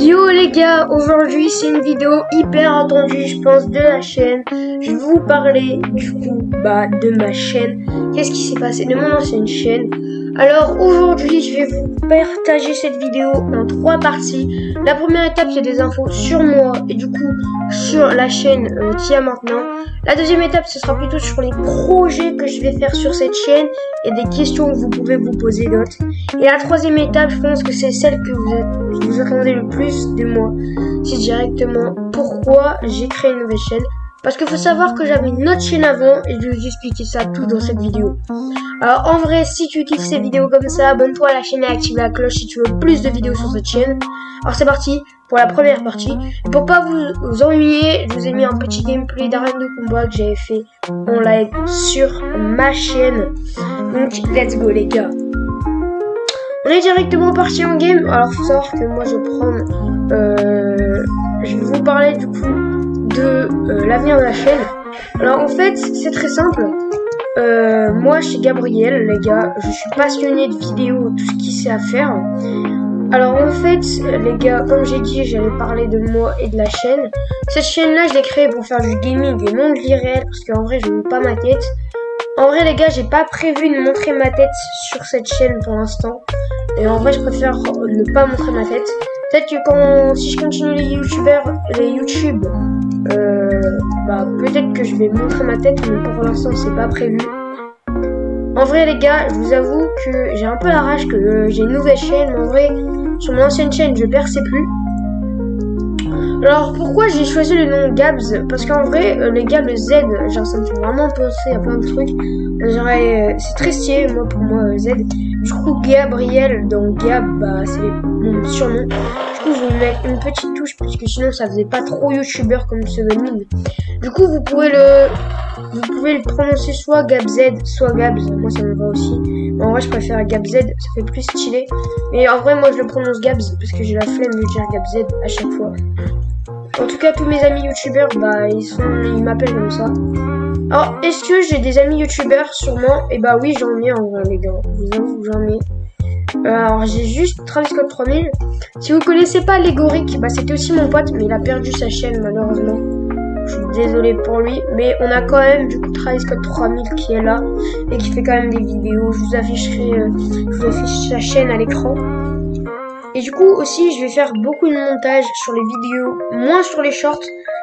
Yo les gars, aujourd'hui c'est une vidéo hyper attendue je pense de la chaîne. Je vais vous parler du coup de ma chaîne. Qu'est-ce qui s'est passé de mon ancienne chaîne. Alors aujourd'hui je vais vous partager cette vidéo en 3 parties. La première étape c'est des infos sur moi et du coup sur la chaîne qu'il y a maintenant. La deuxième étape ce sera plutôt sur les projets que je vais faire sur cette chaîne et des questions que vous pouvez vous poser d'autres. Et la troisième étape je pense que c'est celle que vous attendez le plus de moi. C'est directement pourquoi j'ai créé une nouvelle chaîne. Parce qu'il faut savoir que j'avais une autre chaîne avant et je vais vous expliquer ça tout dans cette vidéo. Alors en vrai, si tu kiffes ces vidéos comme ça, abonne-toi à la chaîne et active la cloche si tu veux plus de vidéos sur cette chaîne. Alors c'est parti pour la première partie. Et pour pas vous ennuyer, je vous ai mis un petit gameplay d'arène de combat que j'avais fait en live sur ma chaîne. Donc let's go les gars. On est directement parti en game. Alors faut savoir que moi je vais vous parler du coup de l'avenir de la chaîne. Alors en fait c'est très simple. Moi je suis Gabriel les gars, je suis passionné de vidéos, tout ce qui sait à faire. Alors en fait les gars, comme j'ai dit, j'allais parler de moi et de la chaîne. Cette chaîne là je l'ai créée pour faire du gaming et non de l'IRL, parce qu'en vrai je ne veux pas ma tête. En vrai les gars, j'ai pas prévu de montrer ma tête sur cette chaîne pour l'instant. Et en vrai je préfère ne pas montrer ma tête. Peut-être que si je continue les YouTube, peut-être que je vais montrer ma tête, mais pour l'instant c'est pas prévu. En vrai les gars, je vous avoue que j'ai un peu la rage que j'ai une nouvelle chaîne, mais en vrai sur mon ancienne chaîne je perçais plus. Alors pourquoi j'ai choisi le nom Gabs? Parce qu'en vrai les gars, le Z, genre ça me fait vraiment penser à plein de trucs. C'est très stylé pour moi Z. Du coup Gabriel, donc Gab, c'est mon surnom. Du coup je vais mettre une petite touche parce que sinon ça faisait pas trop youtubeur comme pseudonyme. Du coup vous pouvez le prononcer soit GabZ, soit Gabs. Moi ça me va aussi. Mais en vrai je préfère GabZ, ça fait plus stylé. Mais en vrai moi je le prononce Gabs parce que j'ai la flemme de dire GabZ à chaque fois. En tout cas tous mes amis youtubeurs ils m'appellent comme ça. Alors est-ce que j'ai des amis youtubeurs? Sûrement. Et oui j'en ai en vrai les gars. Je vous avoue que j'en ai. Alors j'ai juste Travis Scott 3000. Si vous connaissez pas Légoric, c'était aussi mon pote, mais il a perdu sa chaîne malheureusement. Je suis désolé pour lui, mais on a quand même du coup Travis Scott 3000 qui est là et qui fait quand même des vidéos. Je vous affiche sa chaîne à l'écran. Et du coup aussi je vais faire beaucoup de montage sur les vidéos, moins sur les shorts.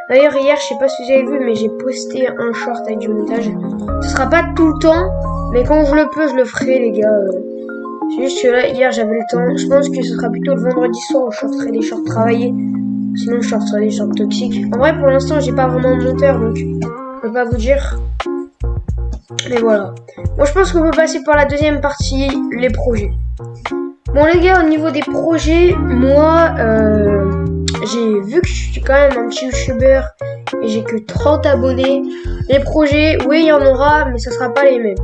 D'ailleurs hier, je sais pas si vous avez vu, mais j'ai posté un short avec du montage. Ce sera pas tout le temps, mais quand je le peux, je le ferai les gars. C'est juste que là, hier j'avais le temps. Je pense que ce sera plutôt le vendredi soir où je sortirai des shorts travaillés. Sinon je sortirai des shorts toxiques. En vrai pour l'instant j'ai pas vraiment de monteur, donc je peux pas vous dire. Mais voilà. Bon, je pense qu'on peut passer par la deuxième partie, les projets. Bon les gars, au niveau des projets, moi j'ai vu que je suis quand même un petit youtubeur et j'ai que 30 abonnés. Les projets, oui il y en aura, mais ça sera pas les mêmes.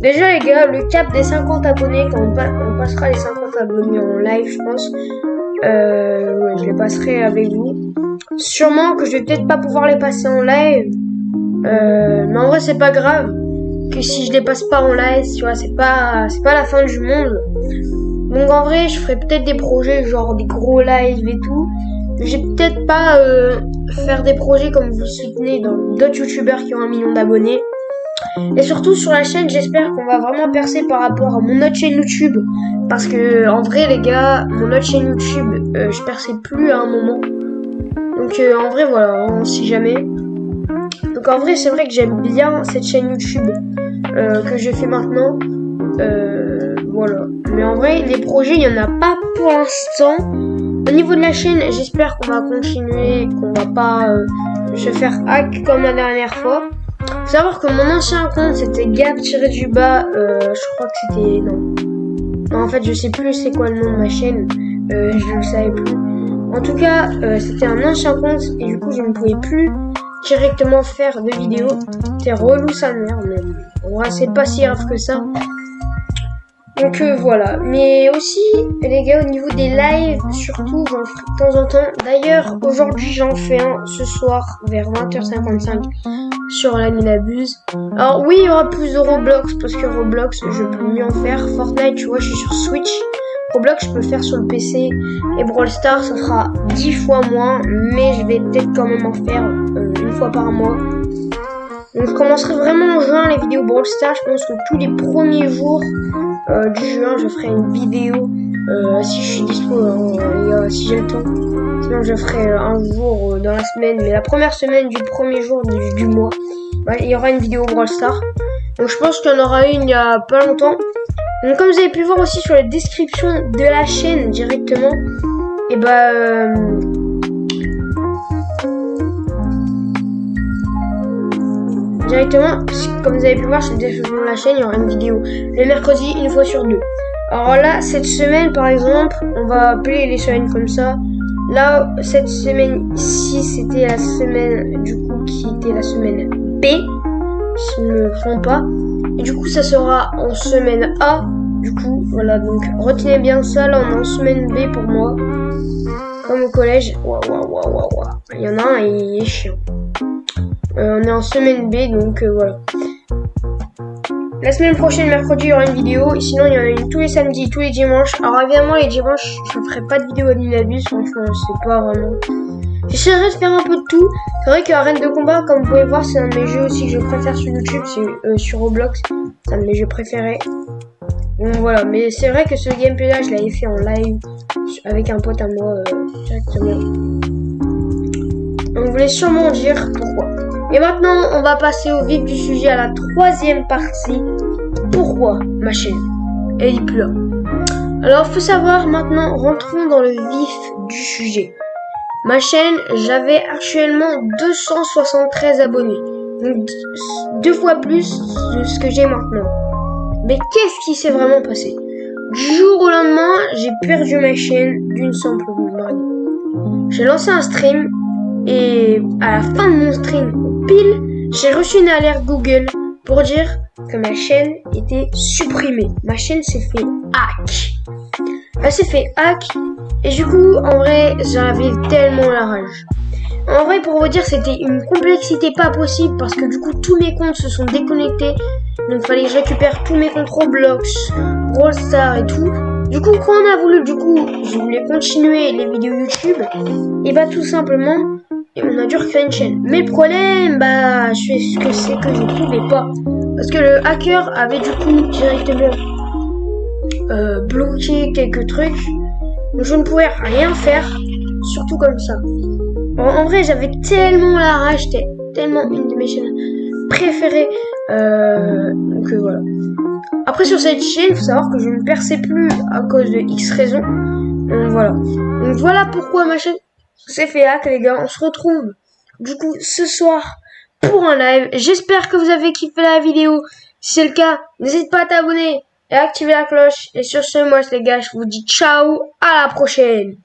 Déjà les gars, le cap des 50 abonnés, quand on passera les 50 abonnés en live je pense, je les passerai avec vous. Sûrement que je vais peut-être pas pouvoir les passer en live, mais en vrai c'est pas grave. Que si je les passe pas en live, tu vois, c'est pas la fin du monde. Donc en vrai je ferai peut-être des projets genre des gros lives et tout. Mais je vais peut-être pas faire des projets comme vous le soutenez dans d'autres youtubeurs qui ont 1 million d'abonnés. Et surtout sur la chaîne, j'espère qu'on va vraiment percer par rapport à mon autre chaîne YouTube. Parce que en vrai les gars, mon autre chaîne YouTube, je perçais plus à un moment. Donc en vrai voilà, on sait jamais. Donc en vrai c'est vrai que j'aime bien cette chaîne YouTube que je fais maintenant. Voilà. Mais en vrai les projets il y en a pas pour l'instant. Au niveau de la chaîne, j'espère qu'on va continuer, qu'on va pas se faire hack comme la dernière fois. Faut savoir que mon ancien compte c'était Gab-du-bas, je crois que c'était... Non, en fait je sais plus c'est quoi le nom de ma chaîne, je le savais plus. En tout cas, c'était un ancien compte et du coup je ne pouvais plus directement faire de vidéos. C'était relou sa mère, mais en vrai c'est pas si grave que ça. Donc voilà, mais aussi les gars au niveau des lives, surtout j'en ferai de temps en temps. D'ailleurs aujourd'hui j'en fais un ce soir vers 20h55 sur la Minabuse. Alors oui il y aura plus de Roblox parce que Roblox je peux mieux en faire. Fortnite tu vois je suis sur Switch. Roblox, je peux faire sur le PC. Et Brawl Stars, ça fera 10 fois moins. Mais je vais peut-être quand même en faire une fois par mois. Donc je commencerai vraiment en juin les vidéos Brawl Stars. Je pense que tous les premiers jours du juin, je ferai une vidéo. Si je suis dispo, si j'ai le temps. Sinon je ferai un jour dans la semaine. Mais la première semaine du premier jour du mois, il y aura une vidéo Brawl Stars. Donc je pense qu'il y en aura une il y a pas longtemps. Donc comme vous avez pu voir aussi sur la description de la chaîne directement, et directement, comme vous avez pu voir sur la description de la chaîne, il y aura une vidéo le mercredi, une fois sur deux. Alors là, cette semaine par exemple, on va appeler les semaines comme ça. Là, cette semaine-ci, c'était la semaine du coup qui était la semaine B, si je ne me trompe pas. Et du coup, ça sera en semaine A. Du coup, voilà, donc retenez bien ça. Là, on est en semaine B pour moi. Comme au collège. Waouh. Il y en a un, il est chiant. On est en semaine B, donc voilà. La semaine prochaine, mercredi, il y aura une vidéo. Et sinon, il y en a une tous les samedis, tous les dimanches. Alors, évidemment, les dimanches, je ne ferai pas de vidéo à Nilabus. Franchement, c'est pas vraiment. J'essaierai de faire un peu de tout. C'est vrai que Arène de combat, comme vous pouvez voir, c'est un de mes jeux aussi que je préfère sur YouTube. C'est sur Roblox. C'est un de mes jeux préférés. Donc voilà, mais c'est vrai que ce gameplay là, je l'avais fait en live avec un pote à moi directement. Donc vous voulez sûrement dire pourquoi. Et maintenant, on va passer au vif du sujet, à la troisième partie. Pourquoi ma chaîne elle est plus là? Alors, faut savoir maintenant, rentrons dans le vif du sujet. Ma chaîne, j'avais actuellement 273 abonnés. Donc 2 fois plus de ce que j'ai maintenant. Mais qu'est-ce qui s'est vraiment passé? Du jour au lendemain, j'ai perdu ma chaîne d'une simple manière. J'ai lancé un stream et à la fin de mon stream, pile, j'ai reçu une alerte Google pour dire que ma chaîne était supprimée. Ma chaîne s'est fait hack. Elle s'est fait hack et du coup, en vrai, j'avais tellement la rage. En vrai, pour vous dire, c'était une complexité pas possible parce que du coup, tous mes comptes se sont déconnectés. Donc, il fallait que je récupère tous mes comptes Roblox, Brawl Stars et tout. Du coup, quand on a voulu, je voulais continuer les vidéos YouTube. Et tout simplement, on a dû recréer une chaîne. Mais le problème, je fais ce que c'est que je ne pouvais pas. Parce que le hacker avait du coup directement bloqué quelques trucs. Donc, je ne pouvais rien faire, surtout comme ça. En vrai, j'avais tellement la rage, c'était tellement une de mes chaînes préférées. Donc voilà. Après, sur cette chaîne, il faut savoir que je ne perçais plus à cause de X raisons. Donc voilà. Donc voilà pourquoi ma chaîne s'est fait hack, les gars. On se retrouve du coup ce soir pour un live. J'espère que vous avez kiffé la vidéo. Si c'est le cas, n'hésite pas à t'abonner et à activer la cloche. Et sur ce, moi les gars, je vous dis ciao, à la prochaine.